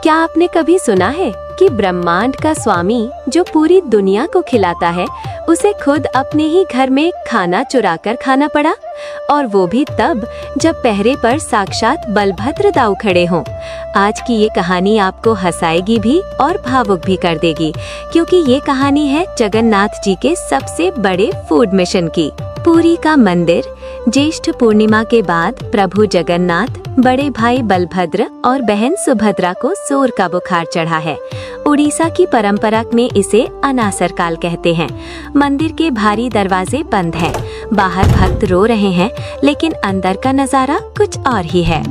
क्या आपने कभी सुना है कि ब्रह्मांड का स्वामी जो पूरी दुनिया को खिलाता है, उसे खुद अपने ही घर में खाना चुराकर खाना पड़ा, और वो भी तब जब पहरे पर साक्षात बलभद्र दाऊ खड़े हों। आज की ये कहानी आपको हंसाएगी भी और भावुक भी कर देगी, क्योंकि ये कहानी है जगन्नाथ जी के सबसे बड़े फूड मिशन की। पुरी का मंदिर। ज्येष्ठ पूर्णिमा के बाद प्रभु जगन्नाथ, बड़े भाई बलभद्र और बहन सुभद्रा को जोर का बुखार चढ़ा है। उड़ीसा की परंपरा में इसे अनासर काल कहते हैं। मंदिर के भारी दरवाजे बंद हैं। बाहर भक्त रो रहे हैं, लेकिन अंदर का नजारा कुछ और ही है।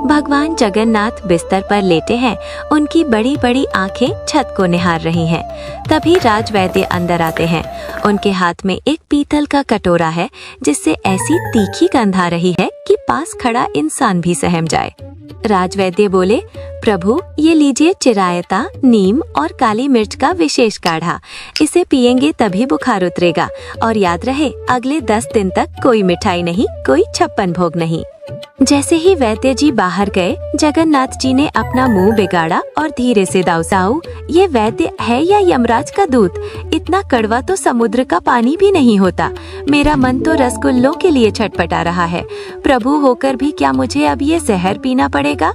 भगवान जगन्नाथ बिस्तर पर लेटे हैं। उनकी बड़ी बड़ी आंखें छत को निहार रही हैं। तभी राजवैद्य अंदर आते हैं। उनके हाथ में एक पीतल का कटोरा है, जिससे ऐसी तीखी गंध आ रही है कि पास खड़ा इंसान भी सहम जाए। राजवैद्य बोले, प्रभु ये लीजिए चिरायता, नीम और काली मिर्च का विशेष काढ़ा। इसे पिएंगे तभी बुखार उतरेगा, और याद रहे अगले 10 दिन तक कोई मिठाई नहीं, कोई 56 भोग नहीं। जैसे ही वैद्य जी बाहर गए, जगन्नाथ जी ने अपना मुंह बिगाड़ा और धीरे से दाऊ, ये वैद्य है या यमराज का दूत? इतना कड़वा तो समुद्र का पानी भी नहीं होता। मेरा मन तो रसगुल्लों के लिए छटपटा रहा है। प्रभु होकर भी क्या मुझे अब ये जहर पीना पड़ेगा?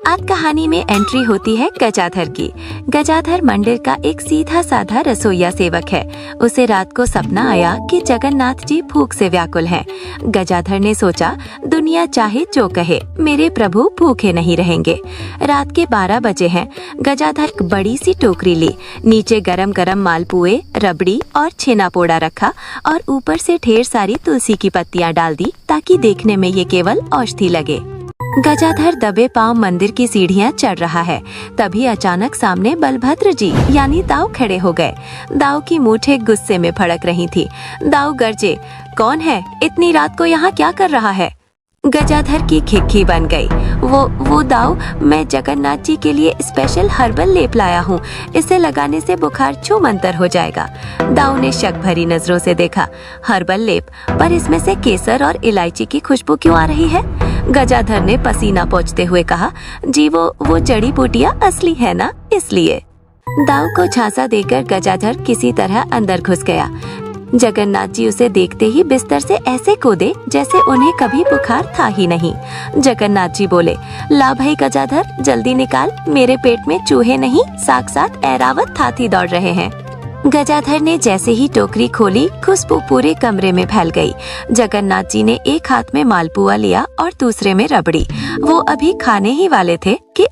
आज कहानी में एंट्री होती है गजाधर की। गजाधर मंदिर का एक सीधा साधा रसोईया सेवक है। उसे रात को सपना आया कि जगन्नाथ जी भूख से व्याकुल हैं। गजाधर ने सोचा, दुनिया चाहे जो कहे, मेरे प्रभु भूखे नहीं रहेंगे। रात के 12 बजे हैं। गजाधर बड़ी सी टोकरी ली, नीचे गरम गरम मालपुए, रबड़ी और छेना पोड़ा रखा, और ऊपर से ढेर सारी तुलसी की पत्तियां डाल दी, ताकि देखने में ये केवल औषधि लगे। गजाधर दबे पांव मंदिर की सीढ़ियां चढ़ रहा है। तभी अचानक सामने बलभद्र जी यानी दाऊ खड़े हो गए। दाऊ की मूठें गुस्से में भड़क रही थी। दाऊ गरजे, कौन है? इतनी रात को यहाँ क्या कर रहा है? गजाधर की खिक्की बन गई। वो दाऊ, मैं जगन्नाथ जी के लिए स्पेशल हर्बल लेप लाया हूँ। इसे लगाने से बुखार छूमंतर हो जाएगा। दाऊ ने शक भरी नजरों से देखा। हर्बल लेप? पर इसमें से केसर और इलायची की खुशबू क्यों आ रही है? गजाधर ने पसीना पोंछते हुए कहा, जी वो जड़ी बूटियाँ असली है ना, इसलिए। दाऊ को झांसा देकर गजाधर किसी तरह अंदर घुस गया। जगन्नाथ जी उसे देखते ही बिस्तर से ऐसे कूदे जैसे उन्हें कभी बुखार था ही नहीं। जगन्नाथ जी बोले, ला भाई गजाधर, जल्दी निकाल, मेरे पेट में चूहे नहीं, साक्षात ऐरावत हाथी दौड़ रहे हैं। गजाधर ने जैसे ही टोकरी खोली, खुशबू पूरे कमरे में फैल गई। जगन्नाथ जी ने एक हाथ में मालपुआ लिया और दूसरे में रबड़ी। वो अभी खाने ही वाले थे कि